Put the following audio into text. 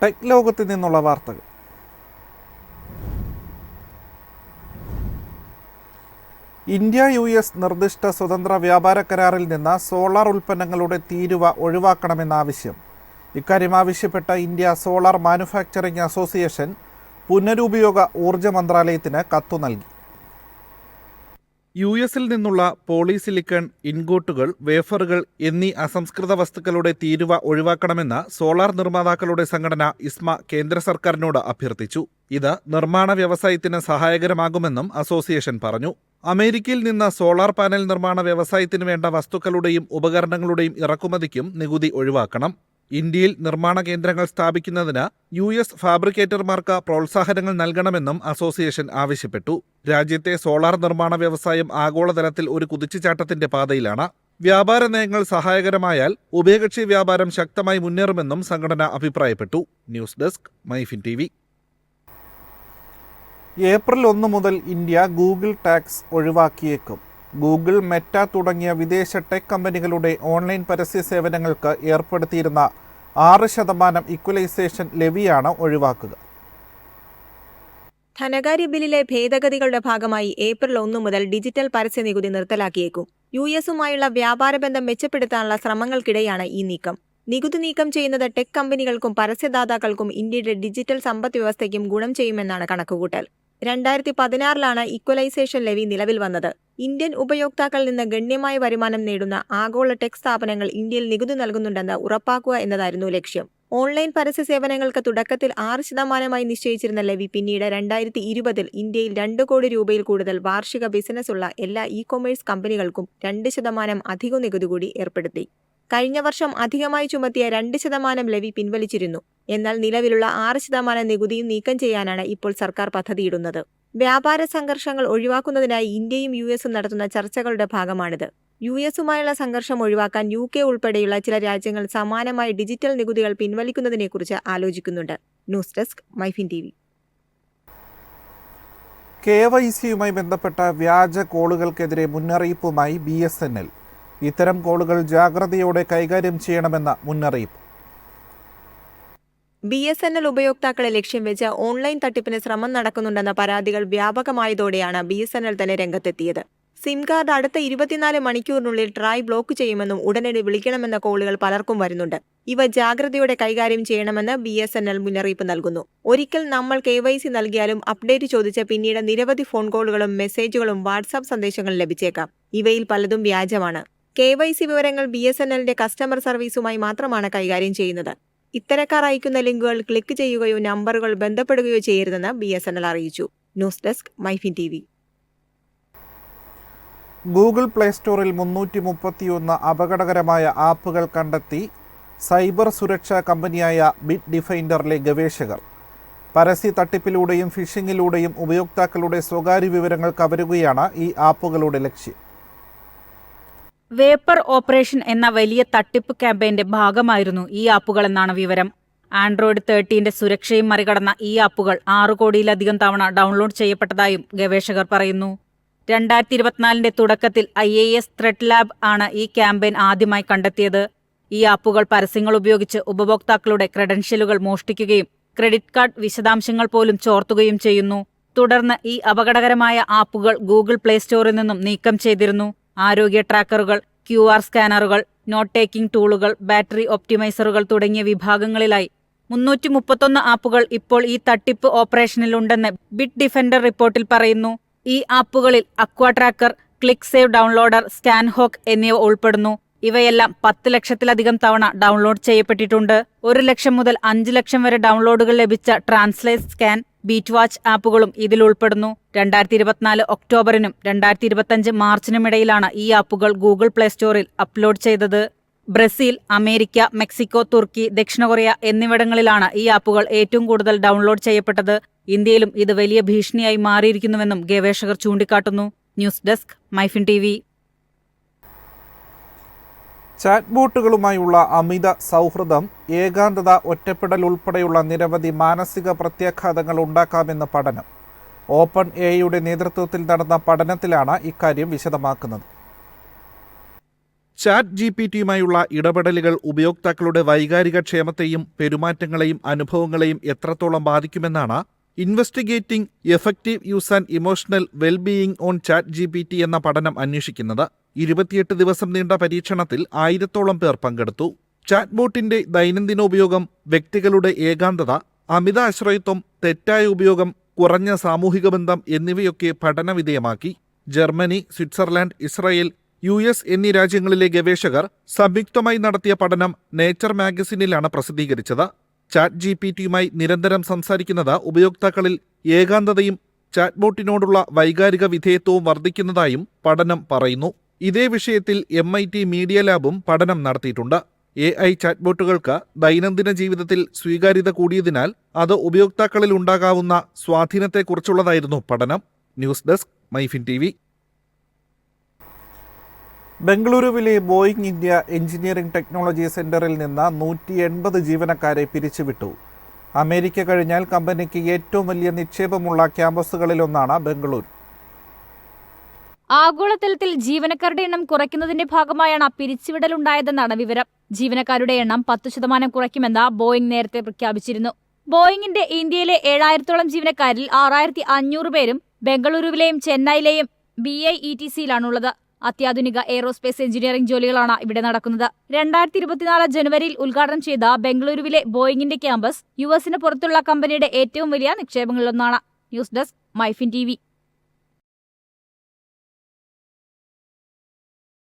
Tech ലോകത്തിൽ നിന്നുള്ള വാർത്തകൾ. ഇന്ത്യ US നിർദ്ദിഷ്ട സ്വതന്ത്ര വ്യാപാര കരാറിൽ നിന്ന് സോളാർ ഉൽപ്പന്നങ്ങളുടെ തീരുവ ഒഴിവാക്കണമെന്ന ആവശ്യം. ഇക്കാര്യം ആവശ്യപ്പെട്ട ഇന്ത്യ സോളാർ മാനുഫാക്ചറിംഗ് അസോസിയേഷൻ പുനരുപയോഗ ഊർജ്ജ മന്ത്രാലയത്തിന് കത്തു നൽകി. US-ൽ നിന്നുള്ള പോളിസിലിക്കൺ, ഇൻഗോട്ടുകൾ, വേഫറുകൾ എന്നീ അസംസ്കൃത വസ്തുക്കളുടെ തീരുവ ഒഴിവാക്കണമെന്ന് സോളാർ നിർമ്മാതാക്കളുടെ സംഘടന ISMA കേന്ദ്ര സർക്കാരിനോട് അഭ്യർത്ഥിച്ചു. ഇത് നിർമ്മാണ വ്യവസായത്തിന് സഹായകരമാകുമെന്നും അസോസിയേഷൻ പറഞ്ഞു. അമേരിക്കയിൽ നിന്ന് സോളാർ പാനൽ നിർമ്മാണ വ്യവസായത്തിന് വേണ്ട വസ്തുക്കളുടെയും ഉപകരണങ്ങളുടെയും ഇറക്കുമതിക്കും നികുതി ഒഴിവാക്കണം. ഇന്ത്യയിൽ നിർമ്മാണ കേന്ദ്രങ്ങൾ സ്ഥാപിക്കുന്നതിന് US ഫാബ്രിക്കേറ്റർമാർക്ക് പ്രോത്സാഹനങ്ങൾ നൽകണമെന്നും അസോസിയേഷൻ ആവശ്യപ്പെട്ടു. രാജ്യത്തെ സോളാർ നിർമ്മാണ വ്യവസായം ആഗോളതലത്തിൽ ഒരു കുതിച്ചുചാട്ടത്തിന്റെ പാതയിലാണ്. വ്യാപാര നയങ്ങൾ സഹായകരമായാൽ ഉഭയകക്ഷി വ്യാപാരം ശക്തമായി മുന്നേറുമെന്നും സംഘടന അഭിപ്രായപ്പെട്ടു. News desk Myfin TV. April 1 മുതൽ India Google tax ഒഴിവാക്കിയേക്കും. Google, Meta തുടങ്ങിയ വിദേശ ടെക് കമ്പനികളുടെ ഓൺലൈൻ പരസ്യ സേവനങ്ങൾക്ക് ഏർപ്പെടുത്തിയിരുന്ന 6% ഇക്വലൈസേഷൻ ലെവിയാണ് ഒഴിവാക്കുക. ധനകാര്യ ബില്ലിലെ ഭേദഗതികളുടെ ഭാഗമായി ഏപ്രിൽ 1 മുതൽ ഡിജിറ്റൽ പരസ്യ നികുതി നിർത്തലാക്കിയേക്കും. US-ഉമായുള്ള വ്യാപാര ബന്ധം മെച്ചപ്പെടുത്താനുള്ള ശ്രമങ്ങൾക്കിടെയാണ് ഈ നീക്കം. നികുതി നീക്കം ചെയ്യുന്നത് ടെക് കമ്പനികൾക്കും പരസ്യദാതാക്കൾക്കും ഇന്ത്യയുടെ ഡിജിറ്റൽ സമ്പദ് വ്യവസ്ഥയ്ക്കും ഗുണം ചെയ്യുമെന്നാണ് കണക്കുകൂട്ടൽ. 2016-ലാണ് ഇക്വലൈസേഷൻ ലെവി നിലവിൽ വന്നത്. ഇന്ത്യൻ ഉപയോക്താക്കളിൽ നിന്ന് ഗണ്യമായ വരുമാനം നേടുന്ന ആഗോള ടെക് സ്ഥാപനങ്ങൾ ഇന്ത്യയിൽ നികുതി ഉറപ്പാക്കുക എന്നതായിരുന്നു ലക്ഷ്യം. ഓൺലൈൻ പരസ്യ സേവനങ്ങൾക്ക് തുടക്കത്തിൽ 6% നിശ്ചയിച്ചിരുന്ന ലെവി പിന്നീട് 2020-ൽ ഇന്ത്യയിൽ 2 കോടി രൂപയിൽ കൂടുതൽ വാർഷിക ബിസിനസ് ഉള്ള എല്ലാ ഇ-കൊമേഴ്സ് കമ്പനികൾക്കും 2% അധിക നികുതി കൂടി ഏർപ്പെടുത്തി. കഴിഞ്ഞ വർഷം അധികമായി ചുമത്തിയ 2% ലെവി പിൻവലിച്ചിരുന്നു. എന്നാൽ നിലവിലുള്ള 6% നികുതിയും നീക്കം ചെയ്യാനാണ് ഇപ്പോൾ സർക്കാർ പദ്ധതിയിടുന്നത്. വ്യാപാര സംഘർഷങ്ങൾ ഒഴിവാക്കുന്നതിനായി ഇന്ത്യയും US-ഉം നടത്തുന്ന ചർച്ചകളുടെ ഭാഗമാണിത്. US-ഉമായുള്ള സംഘർഷം ഒഴിവാക്കാൻ UK ഉൾപ്പെടെയുള്ള ചില രാജ്യങ്ങൾ സമാനമായ ഡിജിറ്റൽ നികുതികൾ പിൻവലിക്കുന്നതിനെക്കുറിച്ച് ആലോചിക്കുന്നുണ്ട്. News desk Myfin TV. KYC-യുമായി ബന്ധപ്പെട്ട വ്യാജ കോളുകൾക്കെതിരെ മുന്നറിയിപ്പുമായി BSNL. ഇത്തരം കോളുകൾ ജാഗ്രതയോടെ കൈകാര്യം ചെയ്യണമെന്ന മുന്നറിയിപ്പ്. BSNL ഉപയോക്താക്കളെ ലക്ഷ്യം വെച്ച് ഓൺലൈൻ തട്ടിപ്പിന് ശ്രമം നടക്കുന്നുണ്ടെന്ന പരാതികൾ വ്യാപകമായതോടെയാണ് BSNL തന്നെ രംഗത്തെത്തിയത്. സിം കാർഡ് അടുത്ത 24 മണിക്കൂറിനുള്ളിൽ ട്രായ് ബ്ലോക്ക് ചെയ്യുമെന്നും ഉടനടി വിളിക്കണമെന്ന കോളുകൾ പലർക്കും വരുന്നുണ്ട്. ഇവ ജാഗ്രതയോടെ കൈകാര്യം ചെയ്യണമെന്ന് BSNL മുന്നറിയിപ്പ് നൽകുന്നു. ഒരിക്കൽ നമ്മൾ KYC നൽകിയാലും അപ്ഡേറ്റ് ചോദിച്ച് പിന്നീട് നിരവധി ഫോൺ കോളുകളും മെസ്സേജുകളും വാട്സാപ്പ് സന്ദേശങ്ങളും ലഭിച്ചേക്കാം. ഇവയിൽ പലതും വ്യാജമാണ്. KYC വിവരങ്ങൾ BSNLന്റെ കസ്റ്റമർ സർവീസുമായി മാത്രമാണ് കൈകാര്യം ചെയ്യുന്നത്. ഇത്തരക്കാർ അയക്കുന്ന ലിങ്കുകൾ ക്ലിക്ക് ചെയ്യുകയോ നമ്പറുകൾ ബന്ധപ്പെടുകയോ ചെയ്യരുതെന്ന് BSNL അറിയിച്ചു. News desk Myfin TV. Google play സ്റ്റോറിൽ 331 അപകടകരമായ ആപ്പുകൾ കണ്ടെത്തി സൈബർ സുരക്ഷാ കമ്പനിയായ ബിറ്റ് ഡിഫൈൻഡറിലെ ഗവേഷകർ. പരസ്യ തട്ടിപ്പിലൂടെയും ഫിഷിംഗിലൂടെയും ഉപയോക്താക്കളുടെ സ്വകാര്യ വിവരങ്ങൾ കവരുകയാണ് ഈ ആപ്പുകളുടെ ലക്ഷ്യം. വേപ്പർ ഓപ്പറേഷൻ എന്ന വലിയ തട്ടിപ്പ് ക്യാമ്പയിന്റെ ഭാഗമായിരുന്നു ഈ ആപ്പുകളെന്നാണ് വിവരം. ആൻഡ്രോയിഡ് 13ന്റെ സുരക്ഷയും മറികടന്ന ഈ ആപ്പുകൾ 6 കോടിയിലധികം തവണ ഡൗൺലോഡ് ചെയ്യപ്പെട്ടതായും ഗവേഷകർ പറയുന്നു. 2024-ന്റെ തുടക്കത്തിൽ IIS ത്രെഡ് ലാബ് ആണ് ഈ ക്യാമ്പയിൻ ആദ്യമായി കണ്ടെത്തിയത്. ഈ ആപ്പുകൾ പരസ്യങ്ങൾ ഉപയോഗിച്ച് ഉപഭോക്താക്കളുടെ ക്രെഡൻഷ്യലുകൾ മോഷ്ടിക്കുകയും ക്രെഡിറ്റ് കാർഡ് വിശദാംശങ്ങൾ പോലും ചോർത്തുകയും ചെയ്യുന്നു. തുടർന്ന് ഈ അപകടകരമായ ആപ്പുകൾ ഗൂഗിൾ പ്ലേ സ്റ്റോറിൽ നിന്നും നീക്കം ചെയ്തിരുന്നു. ആരോഗ്യ ട്രാക്കറുകൾ, QR സ്കാനറുകൾ, നോട്ട് ടേക്കിംഗ് ടൂളുകൾ, ബാറ്ററി ഒപ്റ്റിമൈസറുകൾ തുടങ്ങിയ വിഭാഗങ്ങളിലായി 331 ആപ്പുകൾ ഇപ്പോൾ ഈ തട്ടിപ്പ് ഓപ്പറേഷനിലുണ്ടെന്ന് ബിറ്റ് ഡിഫൻഡർ റിപ്പോർട്ടിൽ പറയുന്നു. ഈ ആപ്പുകളിൽ aqua tracker, click save downloader, scan hawk എന്നിവ ഉൾപ്പെടുന്നു. ഇവയെല്ലാം 10 ലക്ഷത്തിലധികം തവണ ഡൗൺലോഡ് ചെയ്യപ്പെട്ടിട്ടുണ്ട്. 1 ലക്ഷം മുതൽ 5 ലക്ഷം വരെ ഡൗൺലോഡുകൾ ലഭിച്ച ട്രാൻസ്ലേറ്റ്, സ്കാൻ, ബീറ്റ് വാച്ച് ആപ്പുകളും ഇതിൽ ഉൾപ്പെടുന്നു. 2024 ഒക്ടോബറിനും 2025 മാർച്ചിനും ഇടയിലാണ് ഈ ആപ്പുകൾ ഗൂഗിൾ പ്ലേ സ്റ്റോറിൽ അപ്ലോഡ് ചെയ്തത്. ബ്രസീൽ, അമേരിക്ക, മെക്സിക്കോ, തുർക്കി, ദക്ഷിണ കൊറിയ എന്നിവിടങ്ങളിലാണ് ഈ ആപ്പുകൾ ഏറ്റവും കൂടുതൽ ഡൗൺലോഡ് ചെയ്യപ്പെട്ടത്. ഇന്ത്യയിലും ഇത് വലിയ ഭീഷണിയായി മാറിയിരിക്കുന്നുവെന്നും ഗവേഷകർ ചൂണ്ടിക്കാട്ടുന്നു. News desk Myfin TV. Chat ബോട്ടുകളുമായുള്ള അമിത സൗഹൃദം, ഏകാന്തത, ഒറ്റപ്പെടൽ ഉൾപ്പെടെയുള്ള നിരവധി മാനസിക പ്രത്യാഘാതങ്ങൾ ഉണ്ടാക്കാമെന്ന് പഠനം. ഓപ്പൺ എഐയുടെ നേതൃത്വത്തിൽ നടന്ന പഠനത്തിലാണ് ഇക്കാര്യം വിശദമാക്കുന്നത്. ചാറ്റ് GPT-യുമായുള്ള ഇടപെടലുകൾ ഉപയോക്താക്കളുടെ വൈകാരിക ക്ഷേമത്തെയും പെരുമാറ്റങ്ങളെയും അനുഭവങ്ങളെയും എത്രത്തോളം ബാധിക്കുമെന്നാണ് investigating effective use and emotional wellbeing on chat GPT എന്ന പഠനം അന്വേഷിക്കുന്നത്. 28 ദിവസം നീണ്ട പരീക്ഷണത്തിൽ 1000-ഓളം പേർ പങ്കെടുത്തു. ചാറ്റ് ബോട്ടിന്റെ ദൈനംദിന ഉപയോഗം, വ്യക്തികളുടെ ഏകാന്തത, അമിത ആശ്രയത്വം, തെറ്റായ ഉപയോഗം, കുറഞ്ഞ സാമൂഹിക ബന്ധം എന്നിവയൊക്കെ പഠനവിധേയമാക്കി. ജർമ്മനി, സ്വിറ്റ്സർലാൻഡ്, ഇസ്രായേൽ, US എന്നീ രാജ്യങ്ങളിലെ ഗവേഷകർ സംയുക്തമായി നടത്തിയ പഠനം നേച്ചർ മാഗസിനിലാണ് പ്രസിദ്ധീകരിച്ചത്. ചാറ്റ് GPT-യുമായി നിരന്തരം സംസാരിക്കുന്നത് ഉപയോക്താക്കളിൽ ഏകാന്തതയും ചാറ്റ് ബോട്ടിനോടുള്ള വൈകാരിക വിധേയത്വവും വർദ്ധിക്കുന്നതായും പഠനം പറയുന്നു. ഇതേ വിഷയത്തിൽ MIT മീഡിയ ലാബും പഠനം നടത്തിയിട്ടുണ്ട്. AI ചാറ്റ് ബോട്ടുകൾക്ക് ദൈനംദിന ജീവിതത്തിൽ സ്വീകാര്യത കൂടിയതിനാൽ അത് ഉപയോക്താക്കളിൽ ഉണ്ടാകാവുന്ന സ്വാധീനത്തെക്കുറിച്ചുള്ളതായിരുന്നു പഠനം. News desk Myfin TV. ബംഗളൂരുവിലെ ബോയിങ് ഇന്ത്യ എഞ്ചിനീയറിംഗ് ടെക്നോളജി സെന്ററിൽ നിന്ന് 180 ജീവനക്കാരെ പിരിച്ചുവിട്ടു. അമേരിക്ക കഴിഞ്ഞാൽ കമ്പനിക്ക് ഏറ്റവും വലിയ നിക്ഷേപമുള്ള ക്യാമ്പസുകളിലൊന്നാണ് ബംഗളൂരു. ആഗോളതലത്തിൽ ജീവനക്കാരുടെ എണ്ണം കുറയ്ക്കുന്നതിന്റെ ഭാഗമായാണ് പിരിച്ചുവിടലുണ്ടായതെന്നാണ് വിവരം. ജീവനക്കാരുടെ എണ്ണം 10% കുറയ്ക്കുമെന്ന് ബോയിങ് നേരത്തെ പ്രഖ്യാപിച്ചിരുന്നു. ബോയിങ്ങിന്റെ ഇന്ത്യയിലെ 7000-ഓളം ജീവനക്കാരിൽ 6500 പേരും ബംഗളൂരുവിലെയും ചെന്നൈയിലെയും BIETCയിലാണുള്ളത്. അത്യാധുനിക എയ്റോസ്പേസ് എഞ്ചിനീയറിംഗ് ജോലികളാണ് ഇവിടെ നടക്കുന്നത്. 2024 ജനുവരിയിൽ ഉദ്ഘാടനം ചെയ്ത ബംഗളൂരുവിലെ ബോയിങ്ങിന്റെ ക്യാമ്പസ് US പുറത്തുള്ള കമ്പനിയുടെ ഏറ്റവും വലിയ നിക്ഷേപങ്ങളിലൊന്നാണ്. News desk Myfin TV.